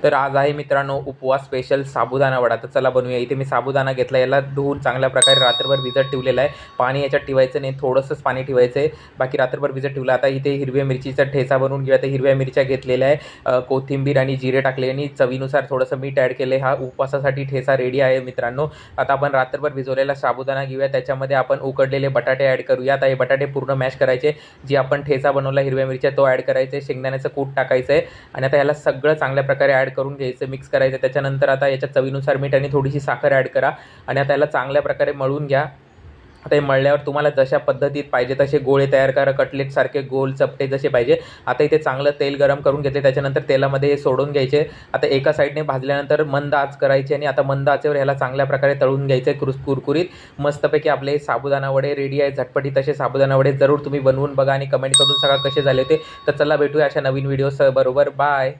तर आज आहे मित्रांनो उपवास स्पेशल साबुदाणा वडा। तर चला बनवूया। इथे मी साबुदाणा घेतला, याला धुवून चांगल्या प्रकारे रात्रभर भिजत ठेवलेला आहे। पाणी याच्यात ठेवायचं नाही, थोडंसंच पाणी ठेवायचं आहे, बाकी रात्रभर भिजत ठेवलं। आता इथे हिरव्या मिरचीचा ठेचा बनवून घेऊया। तर हिरव्या मिरच्या घेतलेल्या आहे, कोथिंबीर आणि जिरे टाकले आणि चवीनुसार थोडंसं मीठ ॲड केले। हा उपवासासाठी ठेचा रेडी आहे मित्रांनो। आता आपण रात्रभर भिजवलेला साबुदाणा घेऊया, त्याच्यामध्ये आपण उकडलेले बटाटे ॲड करूया। आता हे बटाटे पूर्ण मॅश करायचे, जी आपण ठेचा बनवला हिरव्या मिरच्या तो ॲड करायचे, शेंगदाण्याचं कूट टाकायचं आहे आणि आता याला सगळं चांगल्या प्रकारे ॲड करून घ्यायचं, मिक्स करायचं। त्याच्यानंतर आता याच्यात चवीनुसार मीठ आणि थोडीशी साखर ॲड करा आणि आता याला चांगल्या प्रकारे मळून घ्या। आता हे मळल्यावर तुम्हाला जशा पद्धतीत पाहिजे तसे गोळे तयार करा, कटलेटसारखे गोल चपटे जसे पाहिजे। आता इथे चांगलं तेल गरम करून घेतले, त्याच्यानंतर तेलामध्ये हे सोडून घ्यायचे। आता एका साईडने भाजल्यानंतर मंद आच करायची आणि आता मंद आचेवर ह्याला चांगल्या प्रकारे तळून घ्यायचे कुरकुरीत। मस्तपैकी आपले साबुदाणा वडे रेडी आहे, झटपटीत असे साबुदाणा वडे जरूर तुम्ही बनवून बघा आणि कमेंट करून सांगा कसे झाले होते। तर चला भेटूया अशा नवीन व्हिडिओ बरोबर, बाय।